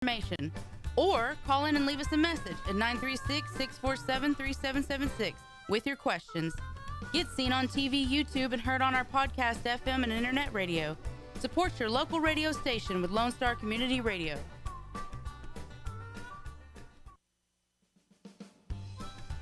information. Or call in and leave us a message at 936-647-3776 with your questions. Get seen on TV, YouTube, and heard on our podcast, FM, and internet radio. Support your local radio station with Lone Star Community Radio.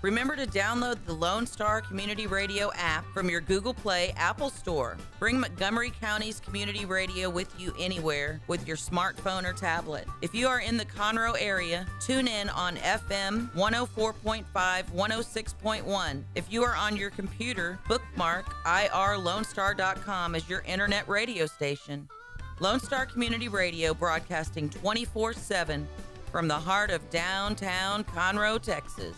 Remember to download the Lone Star Community Radio app from your Google Play Apple Store. Bring Montgomery County's community radio with you anywhere with your smartphone or tablet. If you are in the Conroe area, tune in on FM 104.5, 106.1. If you are on your computer, bookmark irlonestar.com as your internet radio station. Lone Star Community Radio, broadcasting 24/7 from the heart of downtown Conroe, Texas.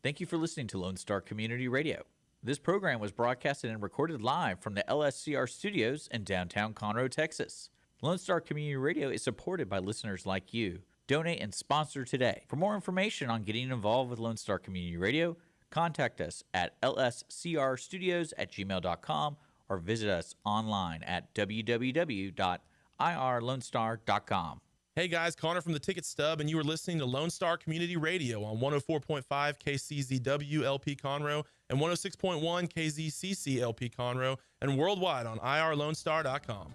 Thank you for listening to Lone Star Community Radio. This program was broadcasted and recorded live from the LSCR studios in downtown Conroe, Texas. Lone Star Community Radio is supported by listeners like you. Donate and sponsor today. For more information on getting involved with Lone Star Community Radio, contact us at lscrstudios@gmail.com or visit us online at www.irlonestar.com. Hey guys, Connor from the Ticket Stub, and you are listening to Lone Star Community Radio on 104.5 KCZW LP Conroe and 106.1 KZCC LP Conroe, and worldwide on irlonestar.com.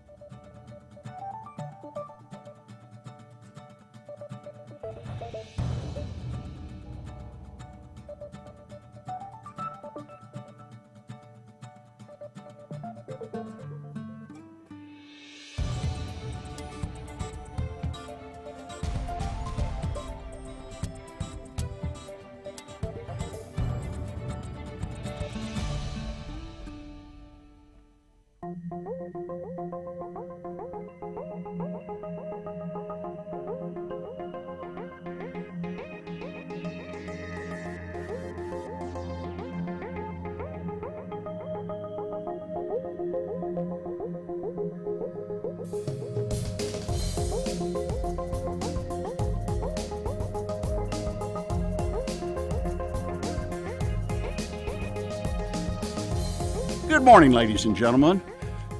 Good morning, ladies and gentlemen.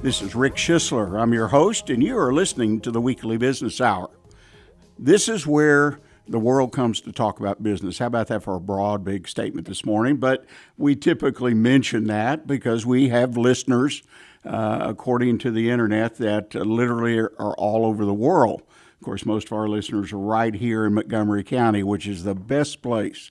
This is Rick Schisler. I'm your host, and you are listening to the Weekly Business Hour. This is where the world comes to talk about business. How about that for a broad, big statement this morning? But we typically mention that because we have listeners, according to the internet, that literally are all over the world. Of course, most of our listeners are right here in Montgomery County, which is the best place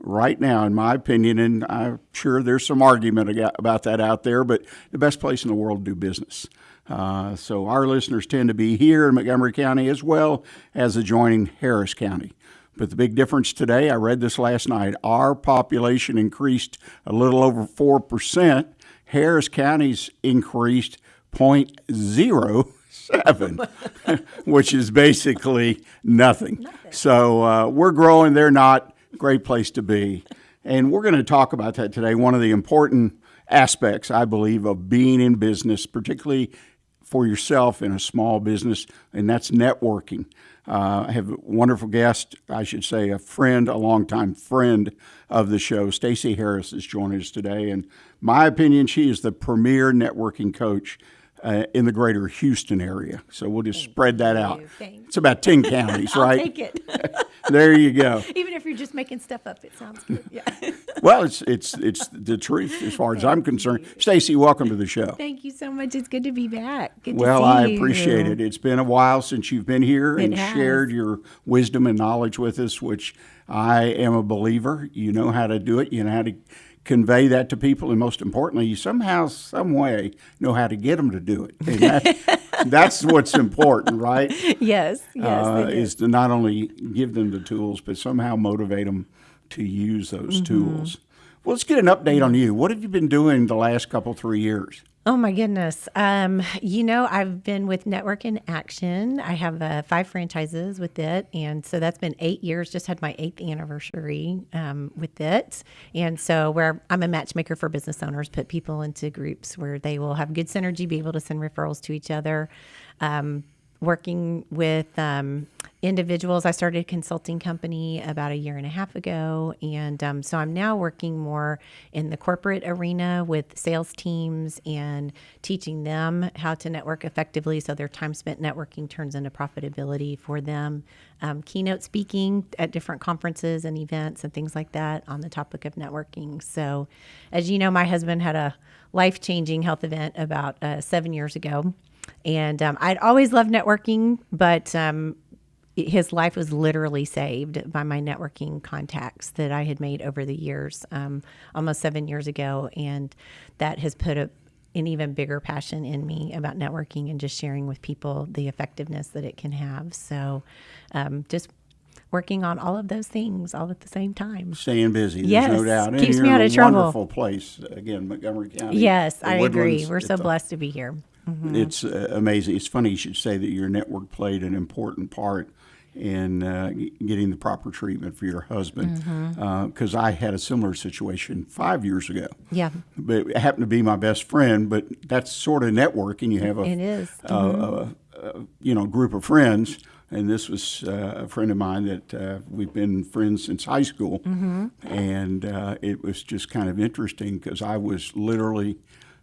right now, in my opinion, and I'm sure there's some argument about that out there, but the best place in the world to do business. So our listeners tend to be here in Montgomery County as well as adjoining Harris County. But the big difference today, I read this last night, our population increased a little over 4%. Harris County's increased 0.07, which is basically nothing. So we're growing, they're not. Great place to be. And we're going to talk about that today. One of the important aspects, I believe, of being in business, particularly for yourself in a small business, and that's networking. I have a wonderful guest, I should say a friend, a longtime friend of the show. Stacy Harris is joining us today. And my opinion, she is the premier networking coach in the greater Houston area. So we'll just spread that out. Thanks. It's about 10 counties, right? I'll take it. There you go. Even if you're just making stuff up, it sounds good. Yeah. Well, it's the truth as far as I'm concerned. Stacy, welcome to the show. Thank you so much. It's good to be back. Good Well, to see I you. appreciate it. It's been a while since you've been here and It has. shared your wisdom and knowledge with us, which I am a believer. You know how to do it. You know how to convey that to people, and most importantly, you somehow, some way know how to get them to do it. And that's what's important, right? Yes, they do. Is to not only give them the tools, but somehow motivate them to use those tools. Well, let's get an update on you. What have you been doing the last couple, 3 years? Oh my goodness. I've been with Network in Action. I have 5 franchises with it. And so that's been 8 years, just had my 8th anniversary with it. And so I'm a matchmaker for business owners, put people into groups where they will have good synergy, be able to send referrals to each other. Working with individuals. I started a consulting company about 1.5 years ago. And so I'm now working more in the corporate arena with sales teams and teaching them how to network effectively so their time spent networking turns into profitability for them. Keynote speaking at different conferences and events and things like that on the topic of networking. So as you know, my husband had a life-changing health event about 7 years ago. And I'd always loved networking, but his life was literally saved by my networking contacts that I had made over the years, almost 7 years ago. And that has put an even bigger passion in me about networking and just sharing with people the effectiveness that it can have. So just working on all of those things all at the same time. Staying busy, there's yes, no doubt. And keeps you're me out in of a trouble. wonderful place. Again, Montgomery County. Yes, the I agree. Woodlands, We're so blessed to be here. Mm-hmm. It's amazing. It's funny you should say that your network played an important part in getting the proper treatment for your husband. Because I had a similar situation 5 years ago. Yeah. But it happened to be my best friend, but that's sort of networking. You have It is. a group of friends. And this was a friend of mine that we've been friends since high school. And it was just kind of interesting because I was literally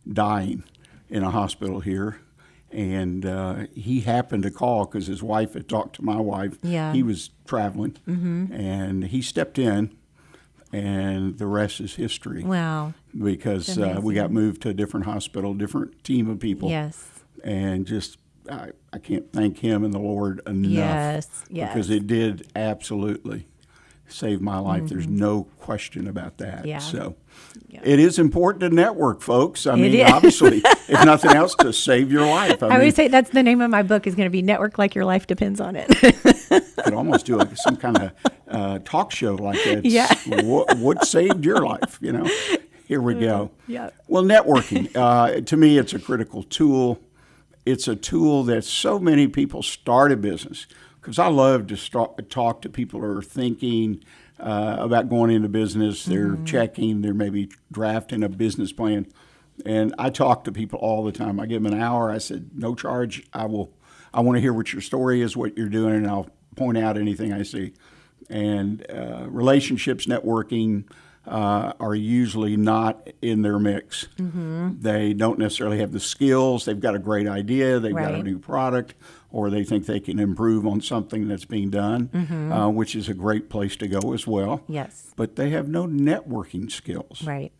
dying in a hospital here. And he happened to call because his wife had talked to my wife. Yeah. He was traveling. And he stepped in, and the rest is history. Wow. Because we got moved to a different hospital, different team of people. Yes. And just I can't thank him and the Lord enough. Yes. Because it did absolutely save my life. There's no question about that. Yeah. So Yeah. it is important to network, folks. I mean, is. obviously, if nothing else, to save your life. I mean, would say that's the name of my book is going to be Network Like Your Life Depends on It. could almost do some kind of talk show like that. Yeah. What saved your life, Here we go. Yeah. Well, networking, to me, it's a critical tool. It's a tool that so many people start a business, because I love to talk to people who are thinking about going into business. They're checking, they're maybe drafting a business plan. And I talk to people all the time. I give them an hour. I said, no charge. I want to hear what your story is, what you're doing, and I'll point out anything I see. And relationships, networking, are usually not in their mix. They don't necessarily have the skills. They've got a great idea. They've got a new product, or they think they can improve on something that's being done, which is a great place to go as well. Yes. But they have no networking skills. Right.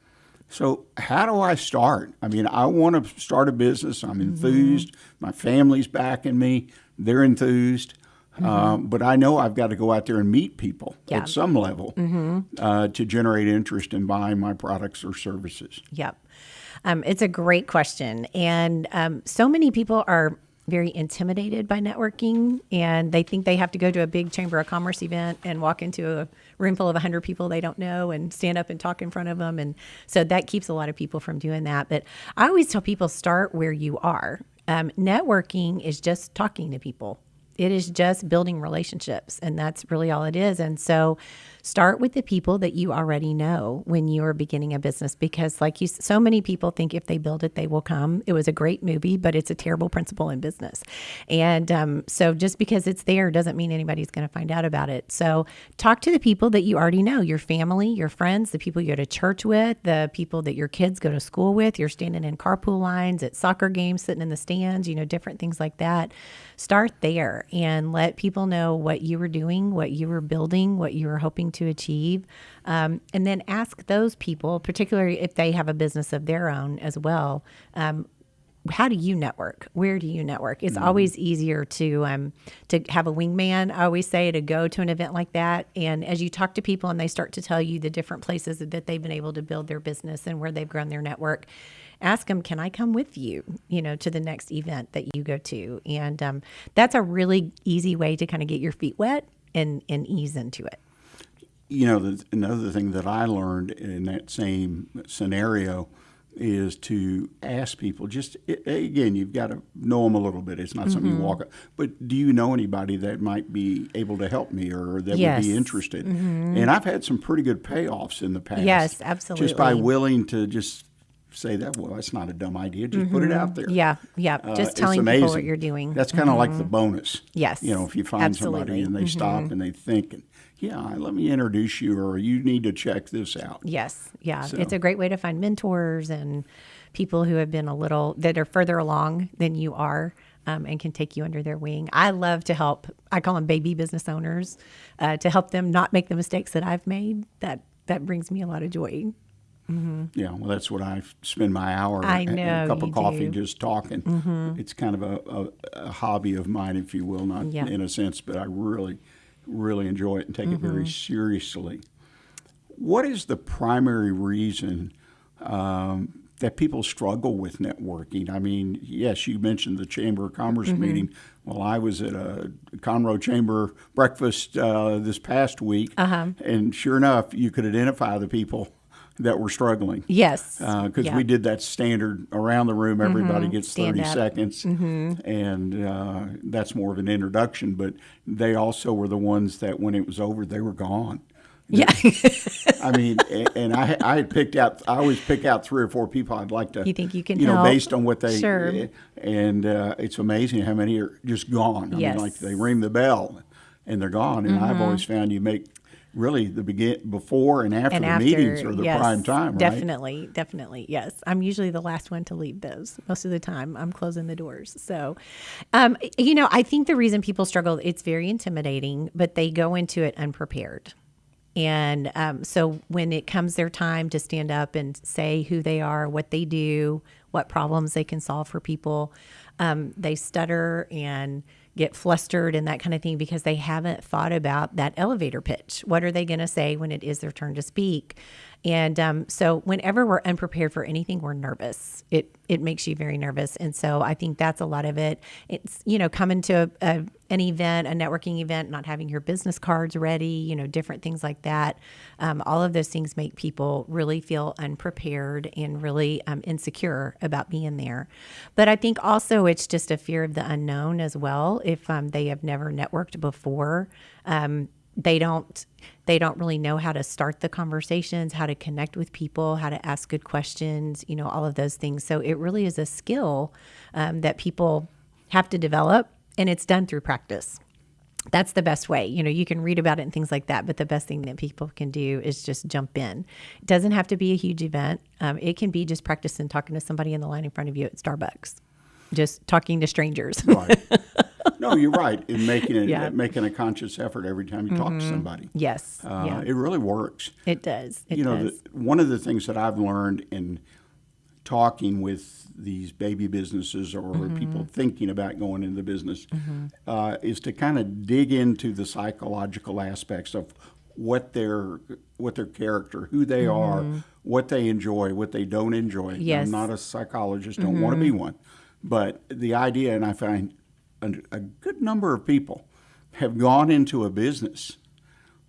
So how do I start? I mean, I want to start a business. I'm enthused. My family's backing me. They're enthused. But I know I've got to go out there and meet people at some level to generate interest in buying my products or services. Yep. It's a great question. And so many people are very intimidated by networking, and they think they have to go to a big Chamber of Commerce event and walk into a room full of 100 people they don't know and stand up and talk in front of them. And so that keeps a lot of people from doing that. But I always tell people, start where you are. Networking is just talking to people. It is just building relationships, and that's really all it is. And so start with the people that you already know when you are beginning a business, because so many people think if they build it, they will come. It was a great movie, but it's a terrible principle in business. And so just because it's there doesn't mean anybody's going to find out about it. So talk to the people that you already know, your family, your friends, the people you go to church with, the people that your kids go to school with. You're standing in carpool lines at soccer games, sitting in the stands, different things like that. Start there and let people know what you were doing, what you were building, what you were hoping to achieve. And then ask those people, particularly if they have a business of their own as well, how do you network? Where do you network? It's always easier to have a wingman. I always say, to go to an event like that. And as you talk to people and they start to tell you the different places that they've been able to build their business and where they've grown their network, ask them, can I come with you, to the next event that you go to? And that's a really easy way to kind of get your feet wet and ease into it. Another thing that I learned in that same scenario is to ask people, again, you've got to know them a little bit. It's not something you walk up. But do you know anybody that might be able to help me or that would be interested? And I've had some pretty good payoffs in the past. Yes, absolutely. Just by willing to just say that, well, that's not a dumb idea. Just put it out there. Yeah. Just It's telling people what amazing. you're doing. That's kind of like the bonus. Yes, If you find somebody absolutely. and they stop and they think, let me introduce you, or you need to check this out. Yes. Yeah. So- It's a great way to find mentors and people who have been that are further along than you are. And can take you under their wing. I love to help. I call them baby business owners, to help them not make the mistakes that I've made. That brings me a lot of joy. Yeah, well, that's what I spend my hour I and know a cup of you coffee do. just talking. It's kind of a hobby of mine, if you will, not Yeah. in a sense, but I really, really enjoy it and take it very seriously. What is the primary reason that people struggle with networking? I mean, yes, you mentioned the Chamber of Commerce meeting. Well, I was at a Conroe Chamber breakfast this past week, and sure enough, you could identify the people that were struggling. Yes. Because we did that standard around the room, everybody gets Stand 30 up. seconds, and that's more of an introduction, but they also were the ones that when it was over, they were gone. Yeah. I mean, and I had picked out. I always pick out 3 or 4 people I'd like to. You think you can know, help? based on what they. Sure. And it's amazing how many are just gone. I Yes. mean, like they ring the bell, and they're gone. And I've always found you make really the before and after the meetings are the yes, prime time, right? Definitely. Yes. I'm usually the last one to leave those. Most of the time I'm closing the doors. So, I think the reason people struggle, it's very intimidating, but they go into it unprepared. And so when it comes their time to stand up and say who they are, what they do, what problems they can solve for people, they stutter and get flustered and that kind of thing because they haven't thought about that elevator pitch. What are they going to say when it is their turn to speak? And so whenever we're unprepared for anything, we're nervous. It makes you very nervous. And so I think that's a lot of it. It's, coming to an event, a networking event, not having your business cards ready, different things like that. All of those things make people really feel unprepared and really insecure about being there. But I think also it's just a fear of the unknown as well. If they have never networked before, they don't really know how to start the conversations, how to connect with people, how to ask good questions, all of those things. So it really is a skill that people have to develop, and it's done through practice. That's the best way. You can read about it and things like that, but the best thing that people can do is just jump in. It doesn't have to be a huge event. It can be just practicing talking to somebody in the line in front of you at Starbucks, just talking to strangers. Right. No, you're right. In making Yeah. making a conscious effort every time you talk to somebody. Yes. Yeah. It really works. It does. It You know, does. one of the things that I've learned in talking with these baby businesses or people thinking about going into the business is to kind of dig into the psychological aspects of what their character, who they are, what they enjoy, what they don't enjoy. Now, Yes. I'm not a psychologist, don't want to be one, but the idea, and I find a good number of people have gone into a business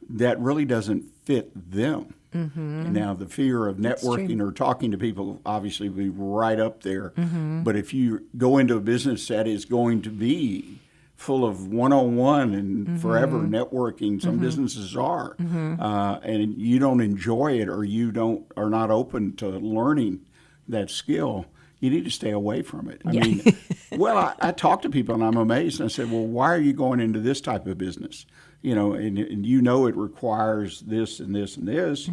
that really doesn't fit them. And now the fear of networking or talking to people obviously will be right up there. But if you go into a business that is going to be full of one-on-one and forever networking, some businesses are, and you don't enjoy it or are not open to learning that skill, you need to stay away from it. I mean, well, I talk to people and I'm amazed. And I said, well, why are you going into this type of business? And it requires this and this and this.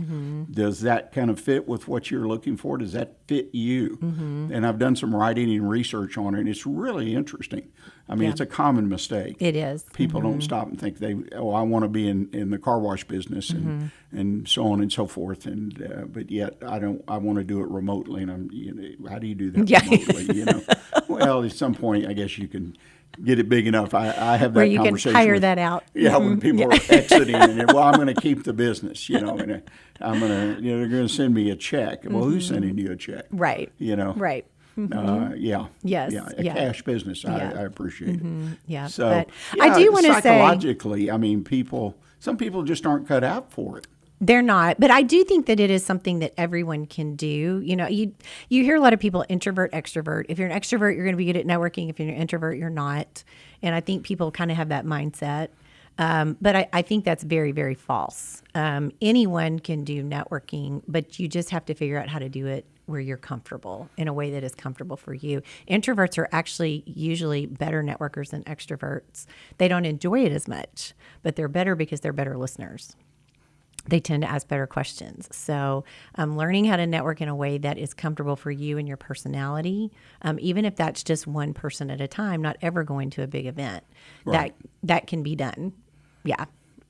Does that kind of fit with what you're looking for? Does that fit you? And I've done some writing and research on it, and it's really interesting. I mean, it's a common mistake. It is. People don't stop and think I want to be in the car wash business and so on and so forth. And but yet I want to do it remotely. And how do you do that remotely? Well, at some point, I guess you can get it big enough. I have that Where you can conversation. hire that out. Yeah, when people are exiting, and I'm going to keep the business. And I'm going to, they're going to send me a check. Well, who's sending you a check? Right. Right. Yeah. Yes, Yeah. yeah. Cash business. Yeah. I appreciate it. Yeah. So But I do want to say psychologically, I mean, some people just aren't cut out for it. they're not, but I do think that it is something that everyone can do. You hear a lot of people introvert, extrovert. If you're an extrovert, you're going to be good at networking. If you're an introvert, you're not. And I think people kind of have that mindset. But I think that's very, very false. Anyone can do networking, but you just have to figure out how to do it where you're comfortable in a way that is comfortable for you. Introverts are actually usually better networkers than extroverts. They don't enjoy it as much, but they're better because they're better listeners. They tend to ask better questions. So learning how to network in a way that is comfortable for you and your personality, even if that's just one person at a time, not ever going to a big event, that can be done. Yeah.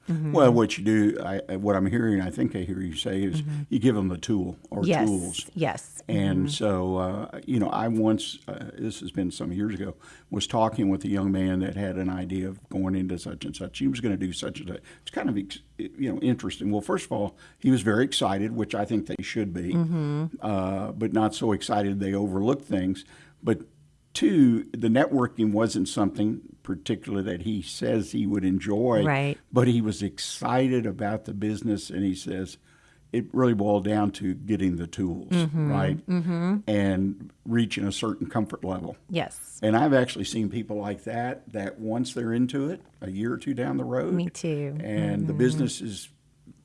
Mm-hmm. Well, what you do, what I'm hearing, I think I hear you say, is you give them the tool or tools. Yes. And so, I once, this has been some years ago, was talking with a young man that had an idea of going into such and such. He was going to do such and such. It's kind of, interesting. Well, first of all, he was very excited, which I think they should be, but not so excited they overlooked things. But two, the networking wasn't something particularly that he says he would enjoy, right? But he was excited about the business, and he says it really boiled down to getting the tools, right? And reaching a certain comfort level. Yes. And I've actually seen people like that once they're into it, a year or two down the road. Me too. And the business is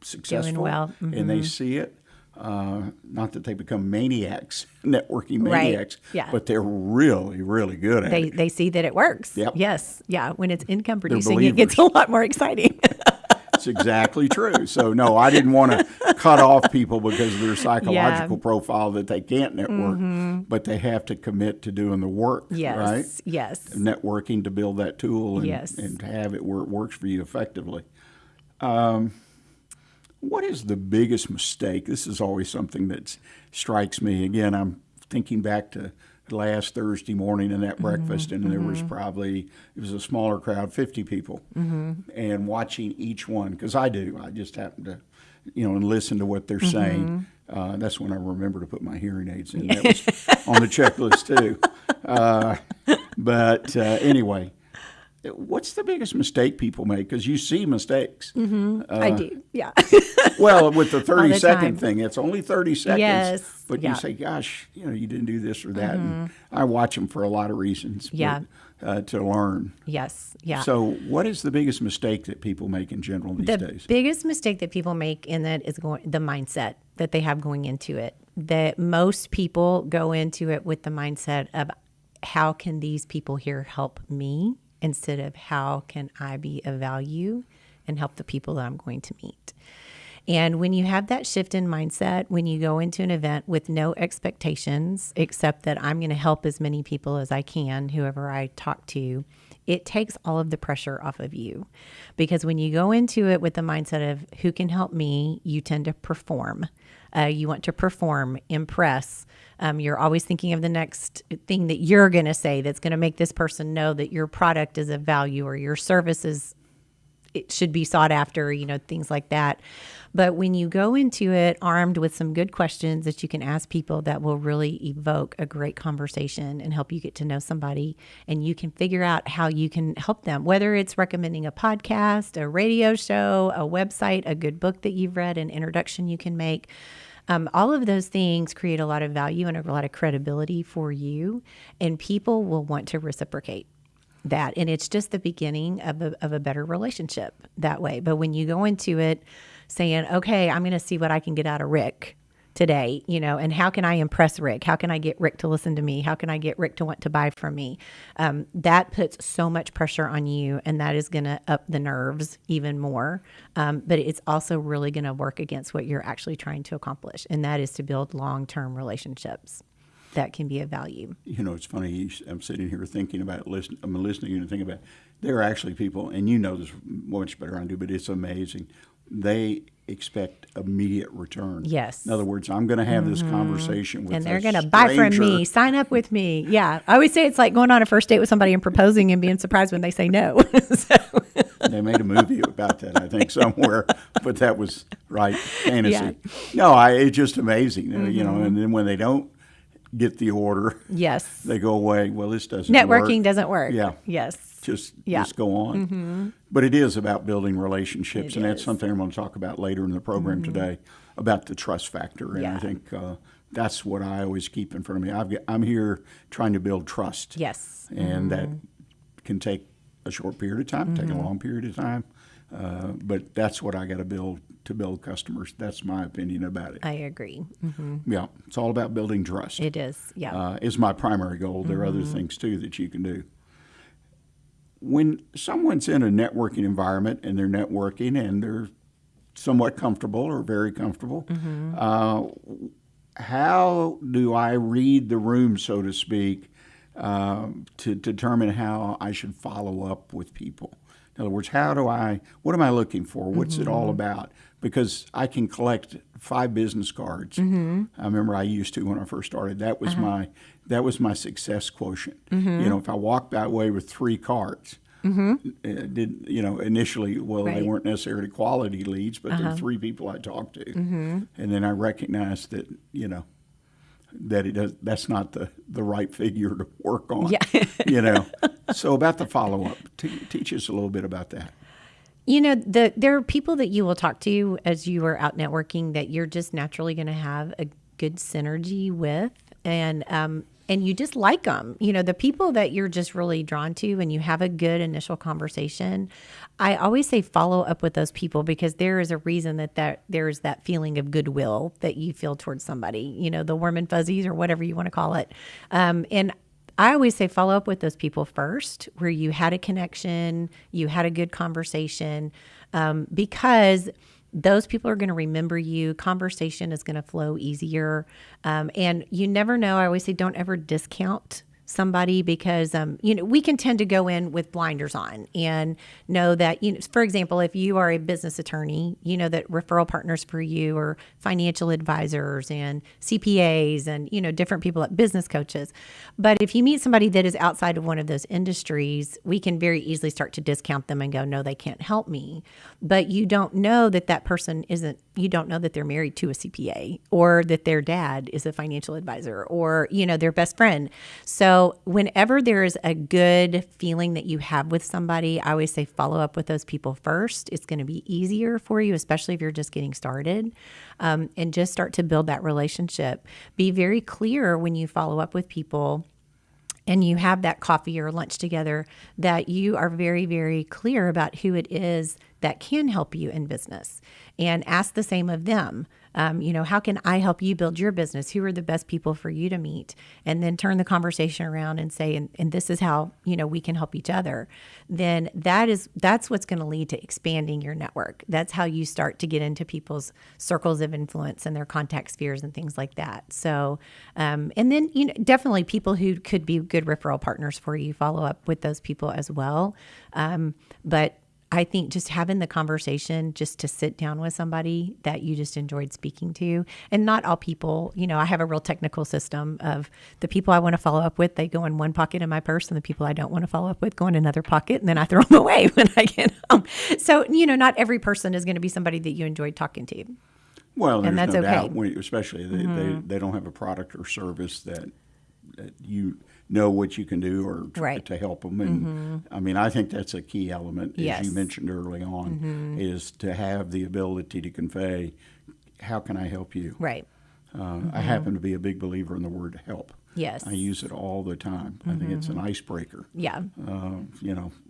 successful. Doing well. And they see it. Not that they become maniacs, networking maniacs, but they're really, really good at it. They see that it works. Yep. Yes. Yeah. When it's income producing, it gets a lot more exciting. That's exactly true. So, no, I didn't want to cut off people because of their psychological profile that they can't network, but they have to commit to doing the work, right? Yes. Networking to build that tool and to have it where it works for you effectively. What is the biggest mistake? This is always something that strikes me. Again, I'm thinking back to last Thursday morning in that breakfast, and there was it was a smaller crowd, 50 people, and watching each one, because I just happen to, and listen to what they're saying. That's when I remember to put my hearing aids in. That was on the checklist too. But anyway, what's the biggest mistake people make? Because you see mistakes. I do, yeah. Well, with the 30-second time. thing, it's only 30 seconds. Yes. But you say, gosh, you didn't do this or that. And I watch them for a lot of reasons to learn. Yes, yeah. So what is the biggest mistake that people make in general these days? The biggest mistake that people make in that is the mindset that they have going into it. That most people go into it with the mindset of, how can these people here help me? Instead of how can I be of value and help the people that I'm going to meet. And when you have that shift in mindset, when you go into an event with no expectations, except that I'm going to help as many people as I can, whoever I talk to, it takes all of the pressure off of you. Because when you go into it with the mindset of who can help me, you tend to perform. You want to perform, impress. You're always thinking of the next thing that you're going to say that's going to make this person know that your product is of value or your service it should be sought after, things like that. But when you go into it armed with some good questions that you can ask people that will really evoke a great conversation and help you get to know somebody, and you can figure out how you can help them, whether it's recommending a podcast, a radio show, a website, a good book that you've read, an introduction you can make. All of those things create a lot of value and a lot of credibility for you, and people will want to reciprocate that. And it's just the beginning of a better relationship that way. But when you go into it saying, okay, I'm going to see what I can get out of Rick today, and how can I impress Rick? How can I get Rick to listen to me? How can I get Rick to want to buy from me? That puts so much pressure on you, and that is going to up the nerves even more. But it's also really going to work against what you're actually trying to accomplish, and that is to build long-term relationships that can be of value. It's funny. I'm sitting here thinking about I'm listening and thinking about, there are actually people, and you know this much better than I do, but it's amazing. They expect immediate return. Yes. In other words, I'm going to have this conversation with, and they're going to buy from me, sign up with me. Yeah, I always say it's like going on a first date with somebody and proposing and being surprised when they say no. They made a movie about that, I think, somewhere, but that was fantasy. Yeah. No, it's just amazing, And then when they don't get the order, yes, they go away. Well, this doesn't Networking work. doesn't work. Yeah. Yes. Just go on. But it is about building relationships, and that's something I'm going to talk about later in the program today, about the trust factor. And I think that's what I always keep in front of me. I'm here trying to build trust. Yes. And that can take a short period of time, take a long period of time. But that's what I got to build to build customers. That's my opinion about it. I agree. Yeah, it's all about building trust. It is. Yeah. Is my primary goal. There are other things too that you can do. When someone's in a networking environment and they're networking and they're somewhat comfortable or very comfortable, how do I read the room, so to speak, to determine how I should follow up with people? In other words, what am I looking for? What's it all about? Because I can collect 5 business cards. I remember I used to when I first started. That was my success quotient. If I walked that way with 3 cards, initially, they weren't necessarily quality leads, but they're 3 people I talked to, and then I recognized that that's not the right figure to work on. Yeah. So about the follow up, teach us a little bit about that. There are people that you will talk to as you are out networking that you're just naturally going to have a good synergy with, and you just like them. The people that you're just really drawn to, and you have a good initial conversation. I always say follow up with those people, because there is a reason that there is that feeling of goodwill that you feel towards somebody. The warm and fuzzies, or whatever you want to call it, and I always say follow up with those people first, where you had a connection, you had a good conversation, because those people are going to remember you. Conversation is going to flow easier. And you never know. I always say don't ever discount somebody, because we can tend to go in with blinders on and know that, for example, if you are a business attorney, that referral partners for you are financial advisors and CPAs and different people like business coaches. But if you meet somebody that is outside of one of those industries, we can very easily start to discount them and go, no, they can't help me. But you don't know that person you don't know that they're married to a CPA, or that their dad is a financial advisor, or their best friend. So whenever there is a good feeling that you have with somebody, I always say follow up with those people first. It's going to be easier for you, especially if you're just getting started, and just start to build that relationship. Be very clear when you follow up with people and you have that coffee or lunch together, that you are very, very clear about who it is that can help you in business, and ask the same of them. How can I help you build your business? Who are the best people for you to meet? And then turn the conversation around and say, and this is how, we can help each other. Then that's what's going to lead to expanding your network. That's how you start to get into people's circles of influence and their contact spheres and things like that. So, and then, definitely people who could be good referral partners for you, follow up with those people as well. But I think just having the conversation, just to sit down with somebody that you just enjoyed speaking to, and not all people, I have a real technical system of the people I want to follow up with, they go in one pocket in my purse, and the people I don't want to follow up with go in another pocket, and then I throw them away when I get home. So, not every person is going to be somebody that you enjoyed talking to. Well, there's and that's no okay. doubt, especially they don't have a product or service that you know what you can do or try to help them. And I mean, I think that's a key element, as you mentioned early on, is to have the ability to convey, how can I help you? Right. I happen to be a big believer in the word help. Yes. I use it all the time. I think it's an icebreaker. Yeah.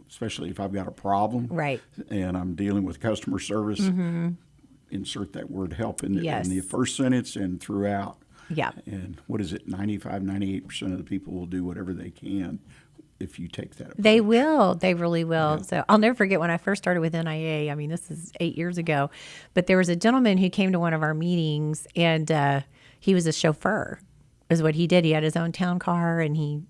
Especially if I've got a problem. Right. And I'm dealing with customer service, insert that word help in the first sentence and throughout. Yeah. And what is it? 98% of the people will do whatever they can if you take that approach. They will. They really will. Yeah. So I'll never forget when I first started with NIA. I mean, this is 8 years ago. But there was a gentleman who came to one of our meetings, and he was a chauffeur, is what he did. He had his own town car, and he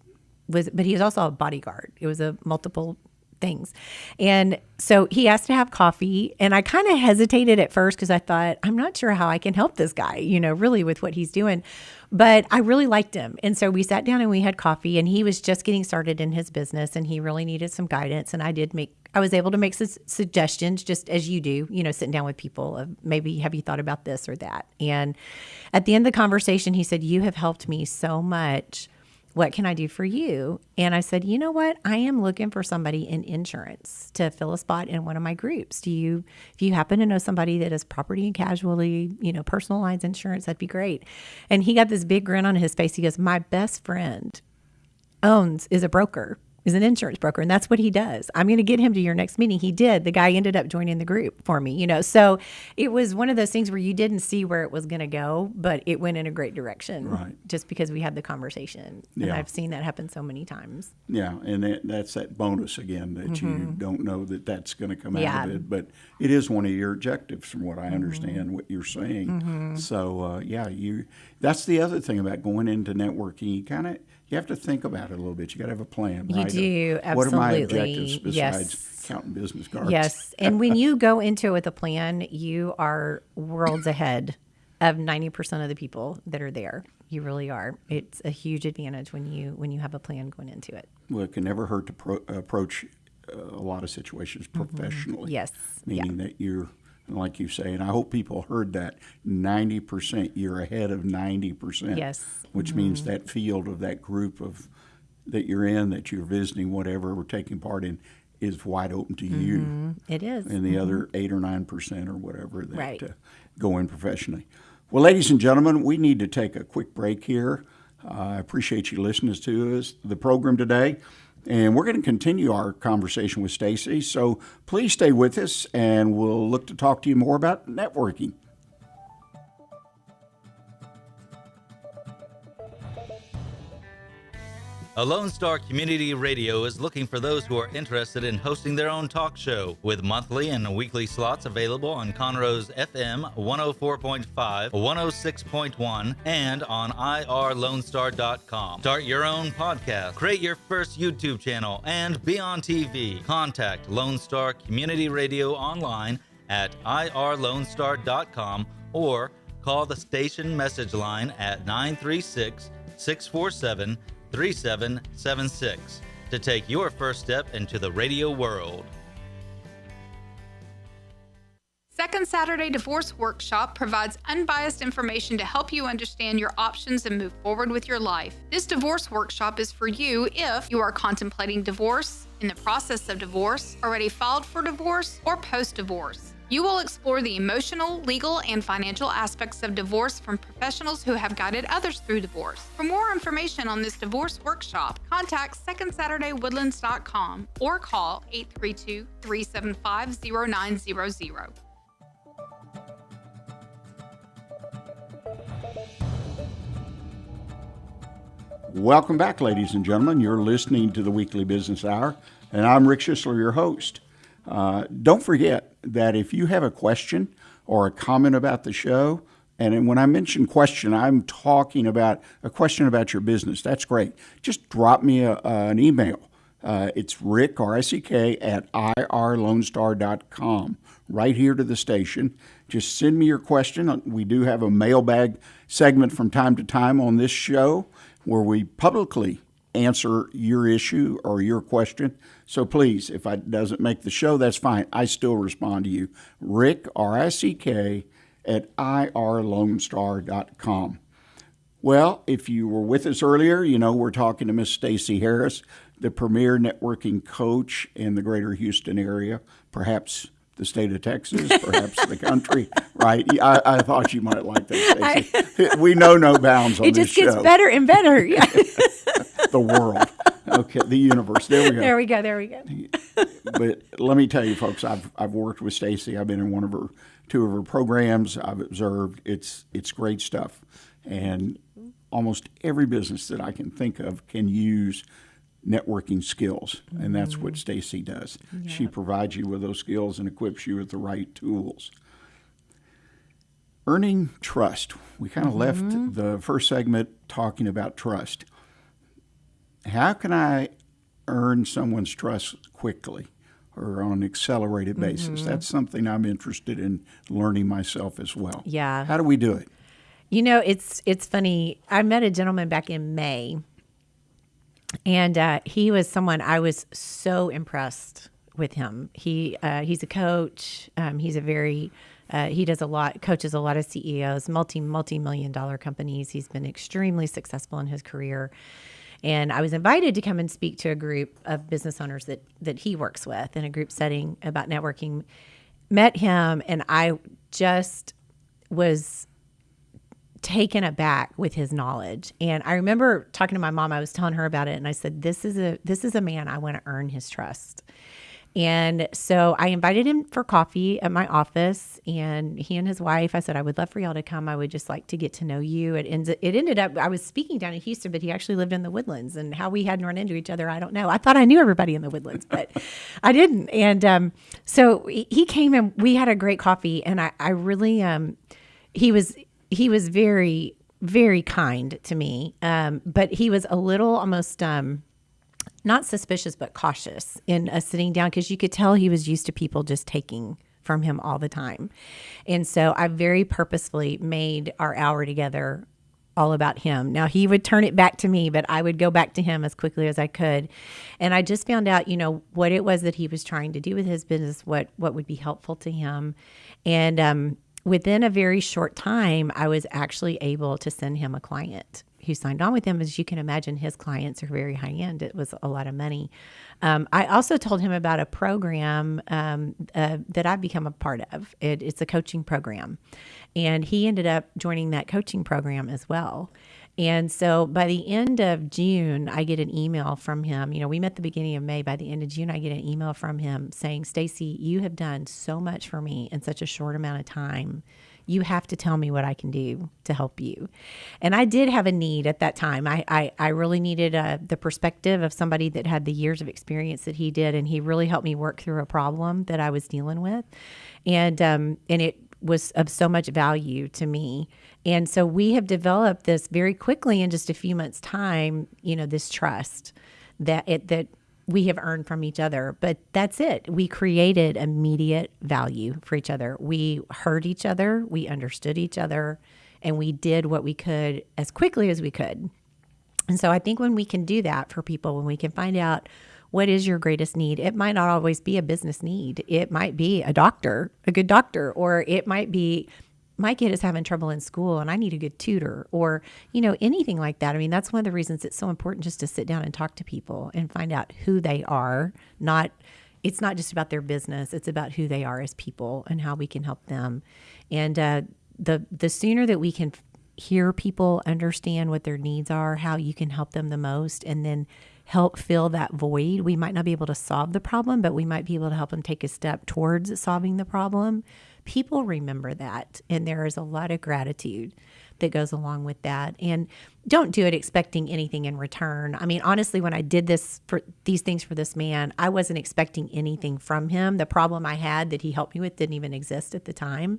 was also a bodyguard. It was a multiple things. And so he asked to have coffee, and I kind of hesitated at first because I thought, I'm not sure how I can help this guy, really with what he's doing. But I really liked him. And so we sat down and we had coffee, and he was just getting started in his business, and he really needed some guidance. And I was able to make some suggestions, just as you do, sitting down with people of maybe, have you thought about this or that? And at the end of the conversation, he said, you have helped me so much. What can I do for you? And I said, you know what? I am looking for somebody in insurance to fill a spot in one of my groups. If you happen to know somebody that is property and casualty, personal lines insurance, that'd be great. And he got this big grin on his face. He goes, my best friend is a broker. is an insurance broker, and that's what he does. I'm going to get him to your next meeting. He did. The guy ended up joining the group for me, So it was one of those things where you didn't see where it was going to go, but it went in a great direction. Right. Just because we had the conversation. And Yeah. I've seen that happen so many times. Yeah, and that's that bonus again that you don't know that that's going to come out Yeah. of it, but it is one of your objectives, from what I understand what you're saying. So that's the other thing about going into networking. You have to think about it a little bit. You got to have a plan. You right? do, What are my absolutely. objectives besides Yes. counting business cards? Yes. And when you go into it with a plan, you are worlds ahead of 90% of the people that are there. You really are. It's a huge advantage when you have a plan going into it. Well, it can never hurt to approach a lot of situations professionally. Yes. Meaning that you're, like you say, and I hope people heard that, 90%, you're ahead of 90%. Yes. Which means that field of that group of that you're in, that you're visiting, whatever, or taking part in, is wide open to you. It is. And the other 8 or 9% or whatever that Right. Go in professionally. Well, ladies and gentlemen, we need to take a quick break here. I appreciate you listening to the program today. And we're going to continue our conversation with Stacy. So please stay with us, and we'll look to talk to you more about networking. A Lone Star Community Radio is looking for those who are interested in hosting their own talk show, with monthly and weekly slots available on Conroe's FM 104.5, 106.1, and on irlonestar.com. Start your own podcast, create your first YouTube channel, and be on TV. Contact Lone Star Community Radio online at irlonestar.com or call the station message line at 936-647-3776 to take your first step into the radio world. Second Saturday Divorce Workshop provides unbiased information to help you understand your options and move forward with your life. This divorce workshop is for you if you are contemplating divorce, in the process of divorce, already filed for divorce, or post-divorce. You will explore the emotional, legal, and financial aspects of divorce from professionals who have guided others through divorce. For more information on this divorce workshop, contact SecondSaturdayWoodlands.com or call 832-375-0900. Welcome back, ladies and gentlemen. You're listening to the Weekly Business Hour, and I'm Rick Schisler, your host. Don't forget that if you have a question or a comment about the show, and when I mention question, I'm talking about a question about your business. That's great. Just drop me an email. It's Rick, R-I-C-K, at irlonestar.com, right here to the station. Just send me your question. We do have a mailbag segment from time to time on this show where we publicly answer your issue or your question. So please, if it doesn't make the show, that's fine. I still respond to you. Rick, R-I-C-K, at irlonestar.com. Well, if you were with us earlier, you know we're talking to Miss Stacy Harris, the premier networking coach in the greater Houston area, perhaps the state of Texas, perhaps the country, right? I thought you might like that, Stacy. We know no bounds on It this just gets show. better and better. Yeah. The world. Okay, the universe. There we go. There we go. But let me tell you, folks, I've worked with Stacy. I've been in two of her programs. I've observed it's great stuff, and almost every business that I can think of can use networking skills, and that's what Stacy does. Yeah. She provides you with those skills and equips you with the right tools. Earning trust. We kind of left the first segment talking about trust. How can I earn someone's trust quickly or on an accelerated basis? That's something I'm interested in learning myself as well. Yeah. How do we do it? You know, it's funny. I met a gentleman back in May, and he was someone I was so impressed with him. He's a coach. He's a very he does a lot, coaches a lot of CEOs, multi-million dollar companies. He's been extremely successful in his career. And I was invited to come and speak to a group of business owners that he works with in a group setting about networking. Met him, and I just was taken aback with his knowledge. And I remember talking to my mom, I was telling her about it, and I said, this is a man, I want to earn his trust. And so I invited him for coffee at my office, and he and his wife, I said, I would love for y'all to come. I would just like to get to know you. It ended up, I was speaking down in Houston, but he actually lived in the Woodlands, and how we hadn't run into each other, I don't know. I thought I knew everybody in the Woodlands, but I didn't. And so he came and we had a great coffee, and I really, he was very, very kind to me. But he was a little almost, not suspicious, but cautious in us sitting down, because you could tell he was used to people just taking from him all the time. And so I very purposefully made our hour together all about him. Now, he would turn it back to me, but I would go back to him as quickly as I could. And I just found out, what it was that he was trying to do with his business, what would be helpful to him. And within a very short time, I was actually able to send him a client who signed on with him. As you can imagine, his clients are very high end. It was a lot of money. I also told him about a program that I've become a part of. It's a coaching program. And he ended up joining that coaching program as well. And so by the end of June, I get an email from him. We met the beginning of May. By the end of June, I get an email from him saying, Stacy, you have done so much for me in such a short amount of time. You have to tell me what I can do to help you. And I did have a need at that time. I really needed the perspective of somebody that had the years of experience that he did. And he really helped me work through a problem that I was dealing with. And it was of so much value to me. And so we have developed this very quickly in just a few months' time, this trust that we have earned from each other. But that's it. We created immediate value for each other. We heard each other, we understood each other, and we did what we could as quickly as we could. And so I think when we can do that for people, when we can find out what is your greatest need, it might not always be a business need. It might be a doctor, a good doctor, or it might be my kid is having trouble in school and I need a good tutor, or, anything like that. I mean, that's one of the reasons it's so important just to sit down and talk to people and find out who they are. It's not just about their business. It's about who they are as people and how we can help them. And the sooner that we can hear people, understand what their needs are, how you can help them the most, and then help fill that void. We might not be able to solve the problem, but we might be able to help them take a step towards solving the problem. People remember that, and there is a lot of gratitude that goes along with that. And don't do it expecting anything in return. I mean, honestly, when I did these things for this man, I wasn't expecting anything from him. The problem I had that he helped me with didn't even exist at the time.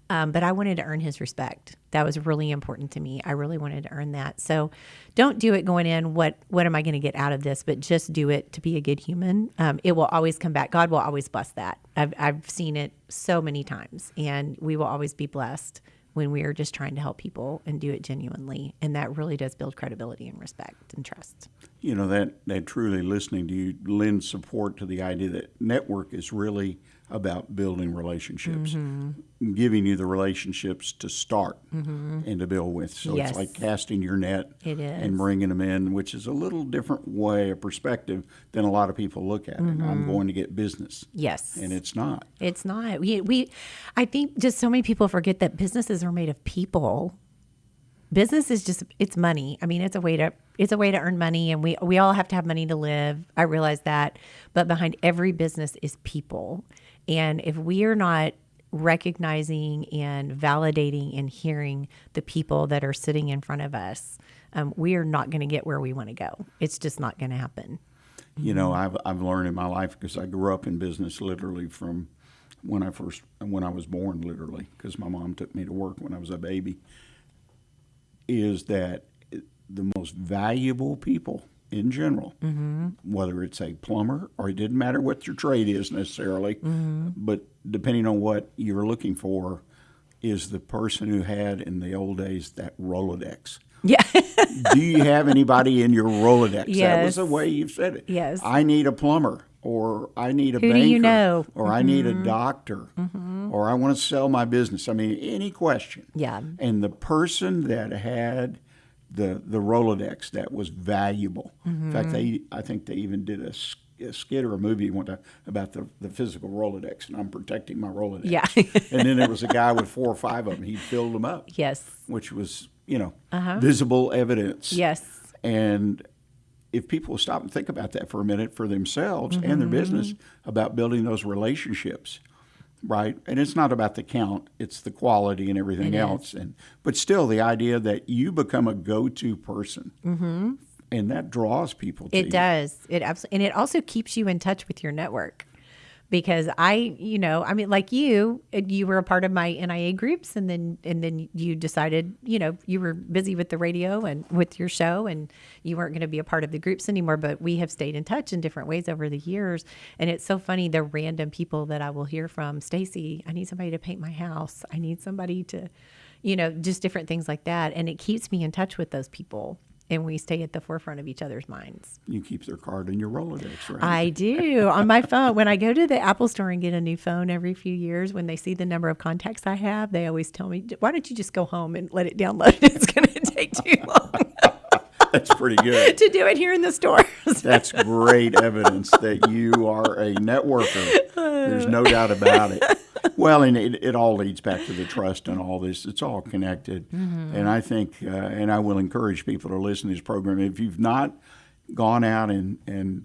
But I wanted to earn his respect. That was really important to me. I really wanted to earn that. So don't do it going in, what am I going to get out of this? But just do it to be a good human. It will always come back. God will always bless that. I've seen it so many times, and we will always be blessed when we are just trying to help people and do it genuinely. And that really does build credibility and respect and trust. That truly, listening to you, lends support to the idea that network is really about building relationships, giving you the relationships to start and to build with. So Yes. It's like casting your net It is. and bringing them in, which is a little different way, a perspective than a lot of people look at it. I'm going to get business. Yes. And it's not. It's not. I think just so many people forget that businesses are made of people. Business is just, it's money. I mean, it's a way to earn money, and we all have to have money to live. I realize that. But behind every business is people. And if we are not recognizing and validating and hearing the people that are sitting in front of us, we are not going to get where we want to go. It's just not going to happen. I've learned in my life, because I grew up in business literally from when I was born, literally, because my mom took me to work when I was a baby, is that the most valuable people in general, whether it's a plumber, or it didn't matter what your trade is necessarily, but depending on what you're looking for, is the person who had in the old days that Rolodex. Yeah. Do you have anybody in your Rolodex? Yes. That was the way you said it. Yes. I need a plumber, or I need a Who banker, do you know? or I need a doctor, or I want to sell my business. I mean, any question. Yeah. And the person that had the Rolodex that was valuable. In fact, I think they even did skit or a movie about the physical Rolodex, and I'm protecting my Rolodex. Yeah. And then there was a guy with 4 or 5 of them. He filled them up. Yes. Which was, visible evidence. Yes. And if people stop and think about that for a minute for themselves and their business, about building those relationships, right? And it's not about the count; it's the quality and everything else. But still, the idea that you become a go-to person, and that draws people to you. It does. It absolutely, and it also keeps you in touch with your network. Because like you were a part of my NIA groups, and then you decided, you were busy with the radio and with your show, and you weren't going to be a part of the groups anymore. But we have stayed in touch in different ways over the years, and it's so funny the random people that I will hear from. Stacy, I need somebody to paint my house. I need somebody to, just different things like that, and it keeps me in touch with those people. And we stay at the forefront of each other's minds. You keep their card in your Rolodex, right? I do. On my phone. When I go to the Apple store and get a new phone every few years, when they see the number of contacts I have, they always tell me, why don't you just go home and let it download? It's going to take too long. That's pretty good. To do it here in the store. That's great evidence that you are a networker. There's no doubt about it. Well, and it all leads back to the trust and all this. It's all connected. And I think, and I will encourage people to listen to this program. If you've not gone out and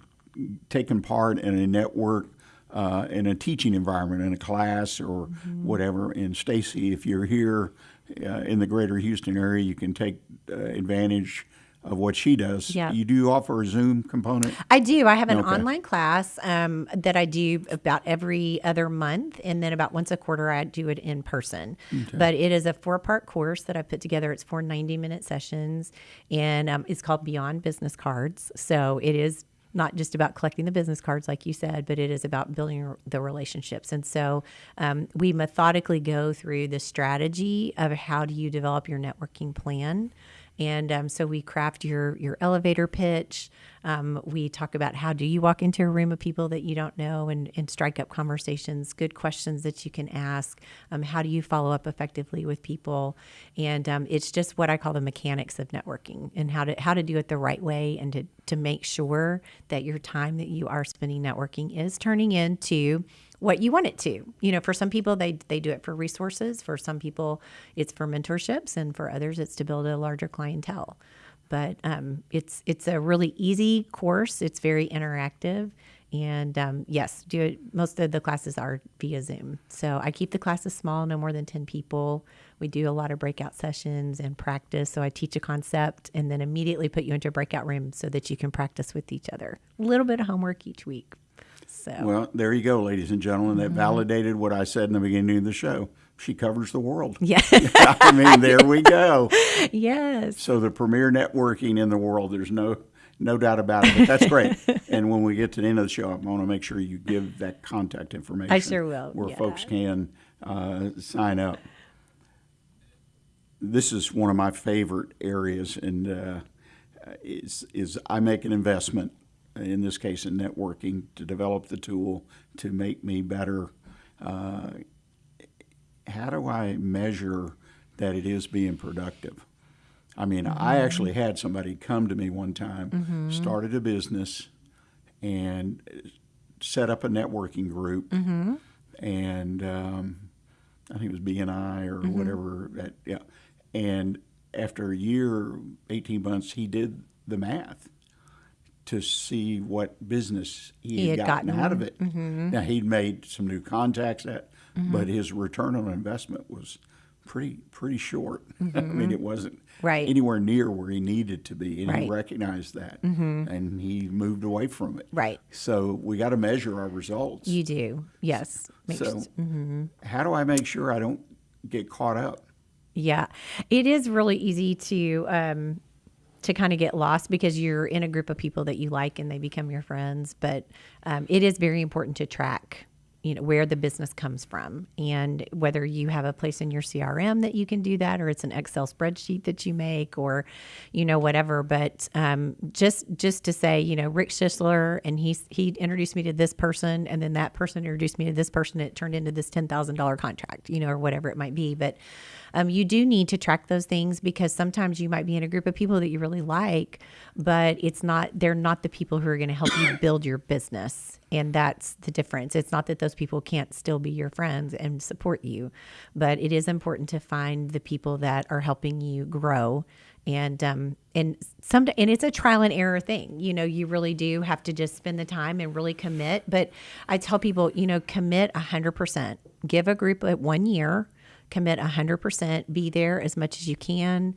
taken part in a network, in a teaching environment, in a class or whatever, and Stacy, if you're here in the greater Houston area, you can take advantage of what she does. Yeah. You do offer a Zoom component? I do. I have an online class that I do about every other month, and then about once a quarter I do it in person. Okay. But it is a 4-part course that I put together. It's 4 90-minute sessions, and it's called Beyond Business Cards. So it is not just about collecting the business cards, like you said, but it is about building the relationships. And so we methodically go through the strategy of how do you develop your networking plan. And so we craft your elevator pitch. We talk about how do you walk into a room of people that you don't know and strike up conversations, good questions that you can ask. How do you follow up effectively with people? And it's just what I call the mechanics of networking, and how to do it the right way, and to make sure that your time that you are spending networking is turning into what you want it to. For some people, they do it for resources. For some people, it's for mentorships. And for others, it's to build a larger clientele. But it's a really easy course. It's very interactive. And yes, most of the classes are via Zoom. So I keep the classes small, no more than 10 people. We do a lot of breakout sessions and practice. So I teach a concept and then immediately put you into a breakout room so that you can practice with each other. A little bit of homework each week. So. Well, there you go, ladies and gentlemen. That validated what I said in the beginning of the show. She covers the world. Yeah. I mean, there we go. Yes. So the premier networking in the world, there's no doubt about it. But that's great. And when we get to the end of the show, I want to make sure you give that contact information. I sure will. Where folks can sign up. This is one of my favorite areas, and is I make an investment, in this case in networking, to develop the tool to make me better. How do I measure that it is being productive? I mean, I actually had somebody come to me one time, started a business, and set up a networking group, and I think it was BNI or whatever. And after a year, 18 months, he did the math to see what business he had gotten out of it. Now, he'd made some new contacts, but his return on investment was pretty short. I mean, it wasn't anywhere near where he needed to be, and he recognized that, and he moved away from it. Right. So we got to measure our results. You do, yes. How do I make sure I don't get caught up? Yeah, it is really easy to kind of get lost because you're in a group of people that you like and they become your friends. But it is very important to track where the business comes from, and whether you have a place in your CRM that you can do that, or it's an Excel spreadsheet that you make, or, whatever. But just to say, Rick Schisler, and he introduced me to this person, and then that person introduced me to this person. It turned into this $10,000 contract, or whatever it might be. But you do need to track those things, because sometimes you might be in a group of people that you really like, but they're not the people who are going to help you build your business. And that's the difference. It's not that those people can't still be your friends and support you, but it is important to find the people that are helping you grow. And it's a trial and error thing. You really do have to just spend the time and really commit. But I tell people, commit 100%. Give a group 1 year. Commit 100%, be there as much as you can,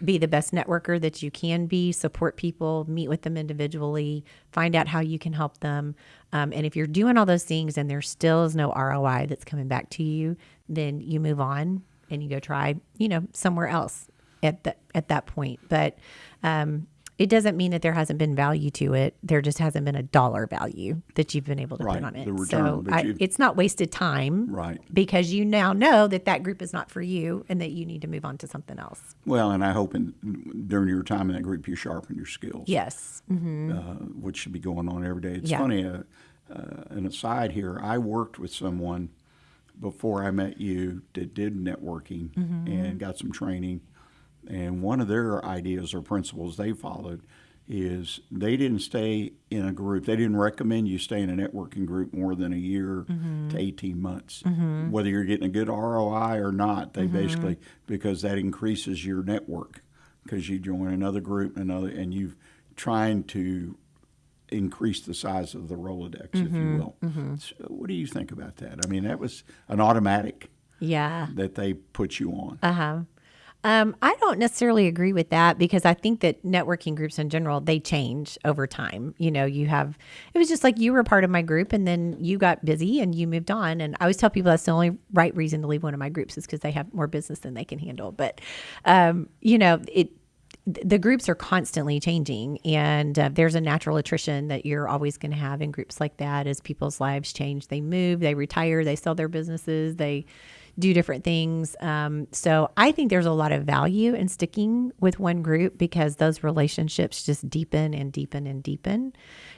be the best networker that you can be, support people, meet with them individually, find out how you can help them. And if you're doing all those things and there still is no ROI that's coming back to you, then you move on and you go try, somewhere else at that point. But it doesn't mean that there hasn't been value to it. There just hasn't been a dollar value that you've been able to put on it. The return, so it's not wasted time, right? Because you now know that group is not for you and that you need to move on to something else. Well, and I hope during your time in that group, you sharpen your skills. Yes. Mm-hmm. Which should be going on every day. It's funny, an aside here, I worked with someone before I met you that did networking and got some training. And one of their ideas or principles they followed is they didn't stay in a group. They didn't recommend you stay in a networking group more than a year to 18 months. Whether you're getting a good ROI or not, they basically, because that increases your network, because you join another group and you've trying to increase the size of the Rolodex, if you will. So what do you think about that? I mean, that was an automatic that they put you on. I don't necessarily agree with that, because I think that networking groups in general, they change over time. It was just like you were a part of my group and then you got busy and you moved on. And I always tell people that's the only right reason to leave one of my groups is because they have more business than they can handle. But, the groups are constantly changing, and there's a natural attrition that you're always going to have in groups like that as people's lives change. They move, they retire, they sell their businesses, they do different things. So I think there's a lot of value in sticking with one group, because those relationships just deepen and deepen and deepen.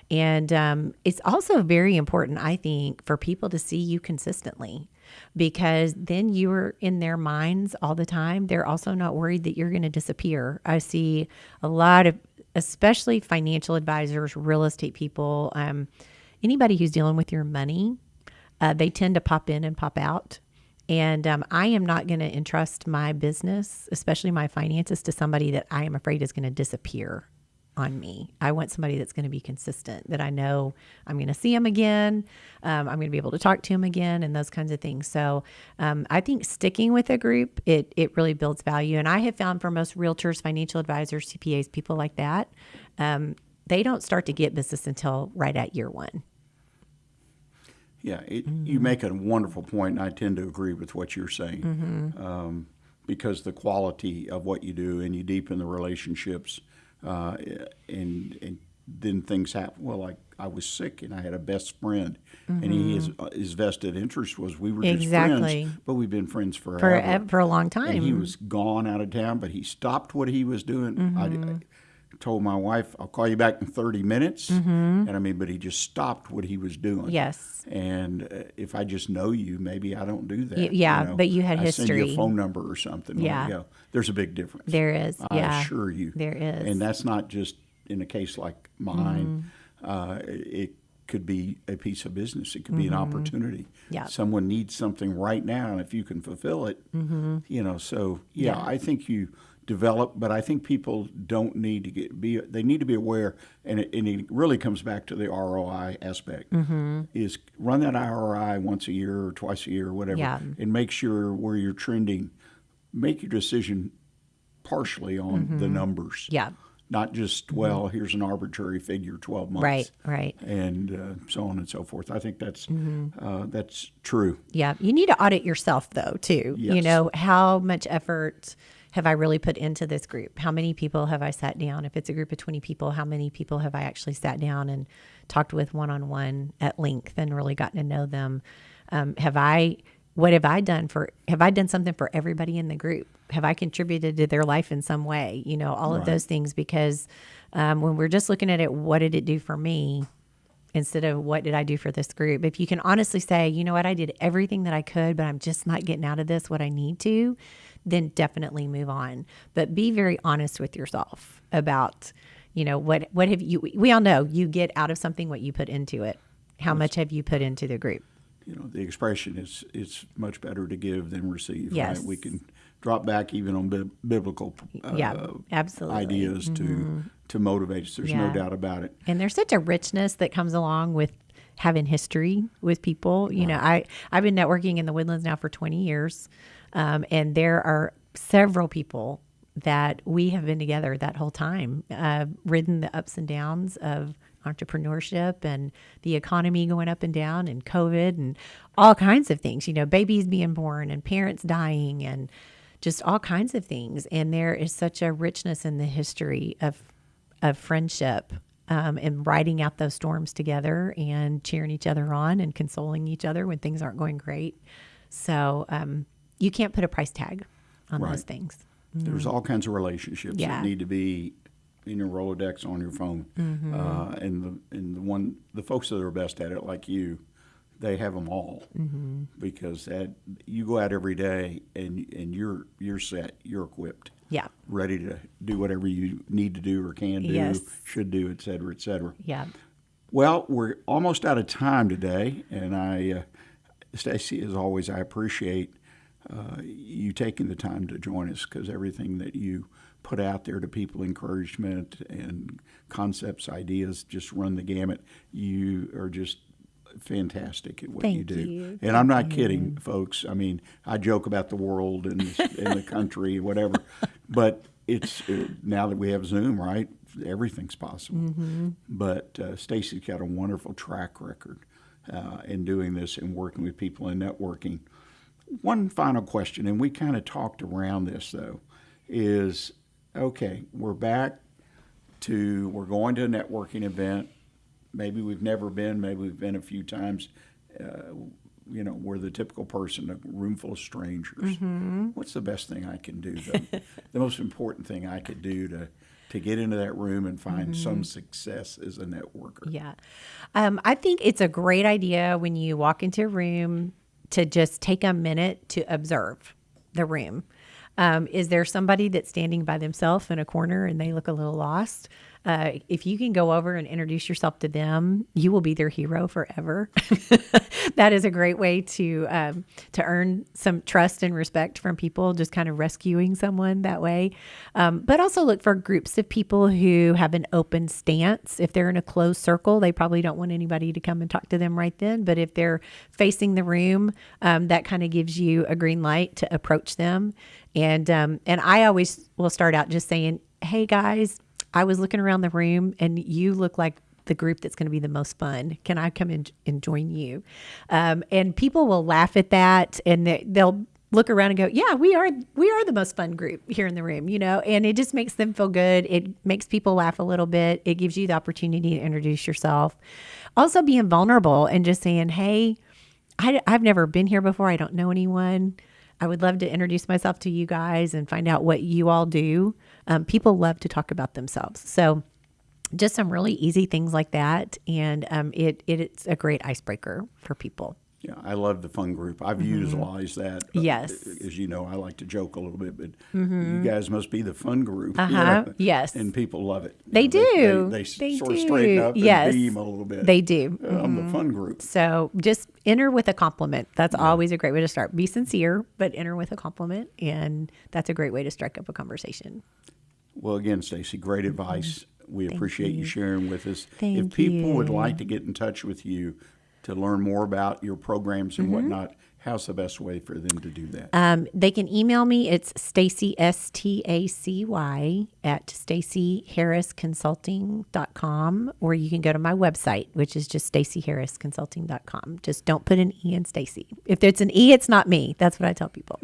And it's also very important, I think, for people to see you consistently, because then you're in their minds all the time. They're also not worried that you're going to disappear. I see a lot of, especially financial advisors, real estate people, anybody who's dealing with your money, they tend to pop in and pop out. And I am not going to entrust my business, especially my finances, to somebody that I am afraid is going to disappear on me. I want somebody that's going to be consistent, that I know I'm going to see them again. I'm going to be able to talk to them again, and those kinds of things. So I think sticking with a group, it really builds value. And I have found for most realtors, financial advisors, CPAs, people like that, they don't start to get business until right at year one. Yeah, you make a wonderful point, and I tend to agree with what you're saying, because the quality of what you do, and you deepen the relationships, and then things happen. Well, like I was sick, and I had a best friend, and his vested interest was we were just friends, but we've been friends forever. For a long time. And he was gone out of town, but he stopped what he was doing. I told my wife, I'll call you back in 30 minutes. And but he just stopped what he was doing. Yes. And if I just know you, maybe I don't do that. But you had history. I send you a phone number or something. Yeah. There's a big difference. There is. I assure you. There is. And that's not just in a case like mine. It could be a piece of business. It could be an opportunity. Yeah. Someone needs something right now, and if you can fulfill it, I think you develop, but I think people don't need to they need to be aware, and it really comes back to the ROI aspect, is run that ROI once a year or twice a year or whatever, and make sure where you're trending, make your decision partially on the numbers. Yeah. Not just, here's an arbitrary figure, 12 months. Right. And so on and so forth. I think that's true. Yeah. You need to audit yourself, though, too. Yes. How much effort have I really put into this group? How many people have I sat down? If it's a group of 20 people, how many people have I actually sat down and talked with one-on-one at length and really gotten to know them? Have I done something for everybody in the group? Have I contributed to their life in some way? All of those things, because when we're just looking at it, what did it do for me instead of what did I do for this group? If you can honestly say, you know what, I did everything that I could, but I'm just not getting out of this what I need to, then definitely move on. But be very honest with yourself about, what have you, we all know you get out of something what you put into it. How much have you put into the group? The expression is it's much better to give than receive. Yes. Right? We can drop back even on biblical absolutely. ideas to motivate us. There's no doubt about it. And there's such a richness that comes along with having history with people. I've been networking in the Woodlands now for 20 years, and there are several people that we have been together that whole time, ridden the ups and downs of entrepreneurship and the economy going up and down and COVID and all kinds of things, babies being born and parents dying and just all kinds of things. And there is such a richness in the history of friendship, and riding out those storms together and cheering each other on and consoling each other when things aren't going great. So you can't put a price tag on those things. There's all kinds of relationships Yeah. that need to be in your Rolodex on your phone. And the folks that are best at it, like you, they have them all, because you go out every day and you're set, you're equipped, ready to do whatever you need to do or can do, should do, et cetera, et cetera. Yeah. Well, we're almost out of time today, and Stacy, as always, I appreciate you taking the time to join us, because everything that you put out there to people, encouragement and concepts, ideas, just run the gamut. You are just fantastic at what you do. You. And I'm not kidding, folks. I mean, I joke about the world and the country, whatever, but it's now that we have Zoom, right? Everything's possible. But Stacy's got a wonderful track record in doing this and working with people and networking. One final question, and we kind of talked around this, though, is, okay, we're going to a networking event. Maybe we've never been, maybe we've been a few times. We're the typical person, a room full of strangers. What's the best thing I can do? The most important thing I could do to get into that room and find some success as a networker? Yeah. I think it's a great idea when you walk into a room to just take a minute to observe the room. Is there somebody that's standing by themselves in a corner and they look a little lost? If you can go over and introduce yourself to them, you will be their hero forever. That is a great way to earn some trust and respect from people, just kind of rescuing someone that way. But also look for groups of people who have an open stance. If they're in a closed circle, they probably don't want anybody to come and talk to them right then. But if they're facing the room, that kind of gives you a green light to approach them. And I always will start out just saying, hey guys, I was looking around the room and you look like the group that's going to be the most fun. Can I come in and join you? And people will laugh at that, and they'll look around and go, yeah, we are the most fun group here in the room, and it just makes them feel good. It makes people laugh a little bit. It gives you the opportunity to introduce yourself. Also being vulnerable and just saying, hey, I've never been here before. I don't know anyone. I would love to introduce myself to you guys and find out what you all do. People love to talk about themselves. So just some really easy things like that. And it's a great icebreaker for people. Yeah, I love the fun group. I've utilized that. Yes. As you know, I like to joke a little bit, but you guys must be the fun group. Yes. And people love it. They do. They They sort of do. straighten up Yes. and beam a little bit. They do. I'm the fun group. So just enter with a compliment. That's always a great way to start. Be sincere, but enter with a compliment. And that's a great way to strike up a conversation. Well, again, Stacy, great advice. We appreciate you sharing with us. Thank if people would you. like to get in touch with you to learn more about your programs and whatnot, How's the best way for them to do that? They can email me. It's Stacy, Stacy, at stacyharrisconsulting.com, or you can go to my website, which is just stacyharrisconsulting.com. Just don't put an E in Stacy. If it's an E, it's not me. That's what I tell people.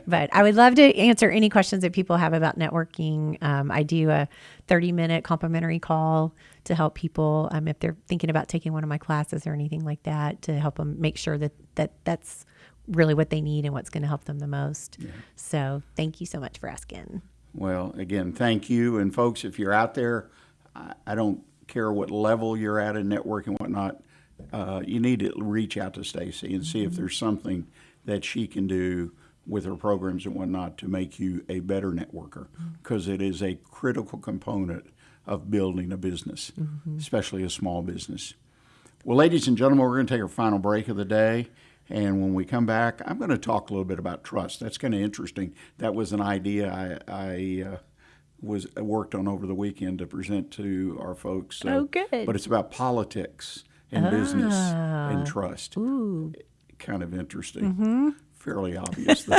But I would love to answer any questions that people have about networking. I do a 30-minute complimentary call to help people if they're thinking about taking one of my classes or anything like that, to help them make sure that's really what they need and what's going to help them the most. Yeah. So thank you so much for asking. Well, again, thank you. And folks, if you're out there, I don't care what level you're at in networking and whatnot, you need to reach out to Stacy and see if there's something that she can do with her programs and whatnot to make you a better networker, because it is a critical component of building a business, especially a small business. Well, ladies and gentlemen, we're going to take our final break of the day. And when we come back, I'm going to talk a little bit about trust. That's kind of interesting. That was an idea I worked on over the weekend to present to our folks. So, oh, good. But it's about politics and business and trust. Ooh. Kind of interesting. Fairly obvious, though.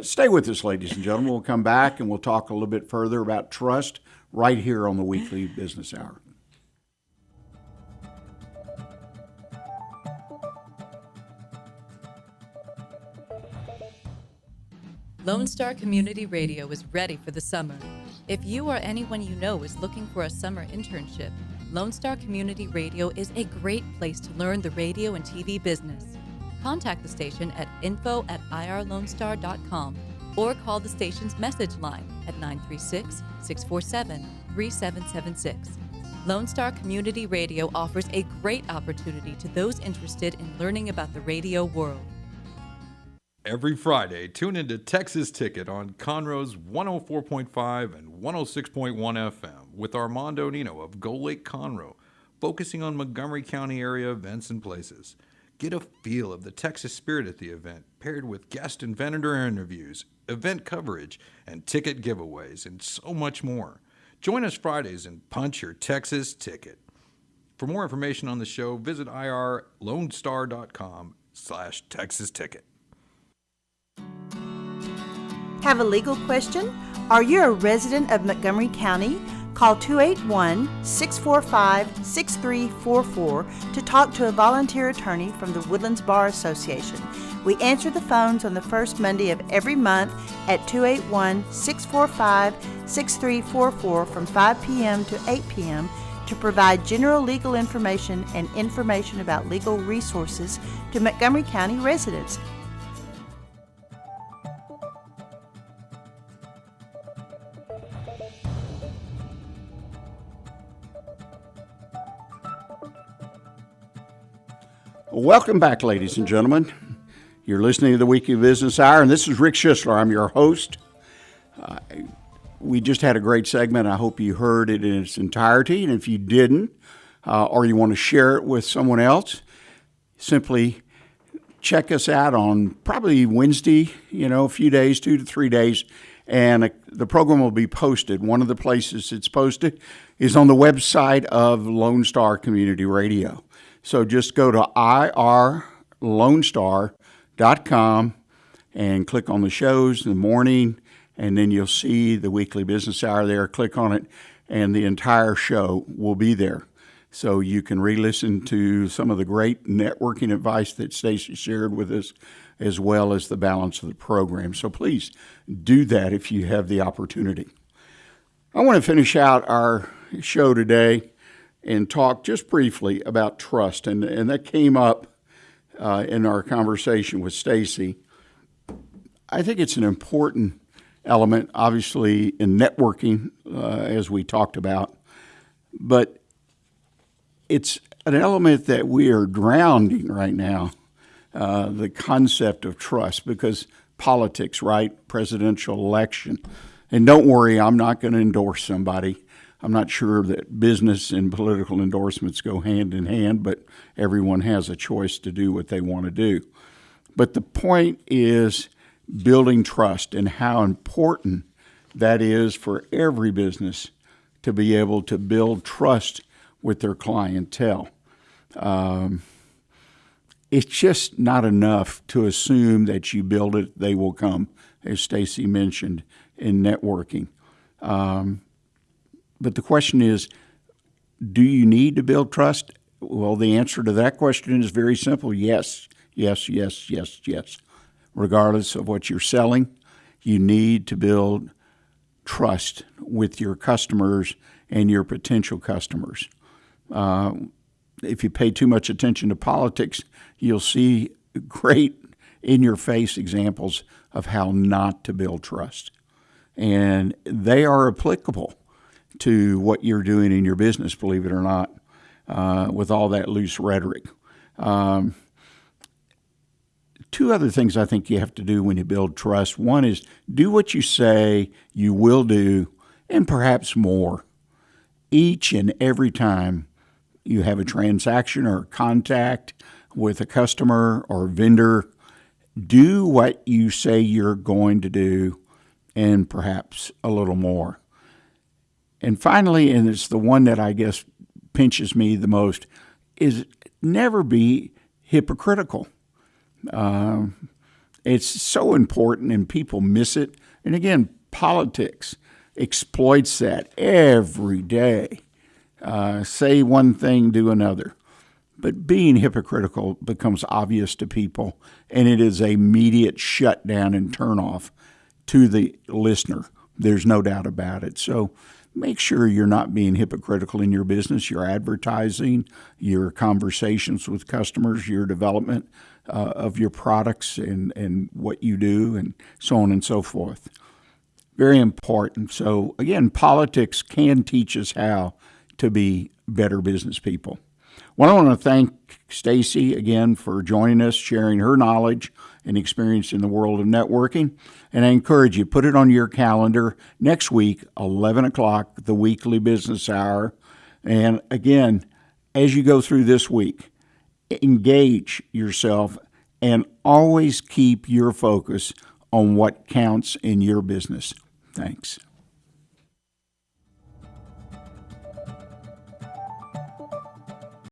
Stay with us, ladies and gentlemen. We'll come back and we'll talk a little bit further about trust right here on the Weekly Business Hour. Lone Star Community Radio is ready for the summer. If you or anyone you know is looking for a summer internship, Lone Star Community Radio is a great place to learn the radio and TV business. Contact the station at info@irlonestar.com or call the station's message line at 936-647-3776. Lone Star Community Radio offers a great opportunity to those interested in learning about the radio world. Every Friday, tune into Texas Ticket on Conroe's 104.5 and 106.1 FM with Armando Nino of Gold Lake Conroe, focusing on Montgomery County area events and places. Get a feel of the Texas spirit at the event, paired with guest and vendor interviews, event coverage, and ticket giveaways, and so much more. Join us Fridays and punch your Texas Ticket. For more information on the show, visit irlonestar.com/Texas Ticket. Have a legal question? Are you a resident of Montgomery County? Call 281-645-6344 to talk to a volunteer attorney from the Woodlands Bar Association. We answer the phones on the first Monday of every month at 281-645-6344 from 5 p.m. to 8 p.m. to provide general legal information and information about legal resources to Montgomery County residents. Welcome back, ladies and gentlemen. You're listening to the Weekly Business Hour, and this is Rick Schisler. I'm your host. We just had a great segment. I hope you heard it in its entirety, and if you didn't, or you want to share it with someone else, simply check us out on probably Wednesday, a few days, 2 to 3 days, and the program will be posted. One of the places it's posted is on the website of Lone Star Community Radio. So just go to irlonestar.com and click on the shows in the morning, and then you'll see the Weekly Business Hour there. Click on it, and the entire show will be there. So you can re-listen to some of the great networking advice that Stacy shared with us, as well as the balance of the program. So please do that if you have the opportunity. I want to finish out our show today and talk just briefly about trust. And that came up in our conversation with Stacy. I think it's an important element, obviously, in networking, as we talked about. But it's an element that we are drowning right now, the concept of trust, because politics, right? Presidential election. And don't worry, I'm not going to endorse somebody. I'm not sure that business and political endorsements go hand in hand, but everyone has a choice to do what they want to do. But the point is building trust and how important that is for every business to be able to build trust with their clientele. it's just not enough to assume that you build it, they will come, as Stacy mentioned in networking. But the question is, do you need to build trust? Well, the answer to that question is very simple. Yes, yes, yes, yes, yes. Regardless of what you're selling, you need to build trust with your customers and your potential customers. If you pay too much attention to politics, you'll see great in-your-face examples of how not to build trust. And they are applicable to what you're doing in your business, believe it or not, with all that loose rhetoric. Two other things I think you have to do when you build trust. One is do what you say you will do, and perhaps more. Each and every time you have a transaction or contact with a customer or vendor, do what you say you're going to do, and perhaps a little more. And finally, and it's the one that I guess pinches me the most, is never be hypocritical. It's so important, and people miss it. And again, politics exploits that every day. Say one thing, do another. But being hypocritical becomes obvious to people, and it is an immediate shutdown and turnoff to the listener. There's no doubt about it. So make sure you're not being hypocritical in your business, your advertising, your conversations with customers, your development of your products and what you do, and so on and so forth. Very important. So again, politics can teach us how to be better business people. Well, I want to thank Stacy again for joining us, sharing her knowledge and experience in the world of networking. And I encourage you, put it on your calendar next week, 11 o'clock, the weekly business hour. And again, as you go through this week, engage yourself and always keep your focus on what counts in your business. Thanks.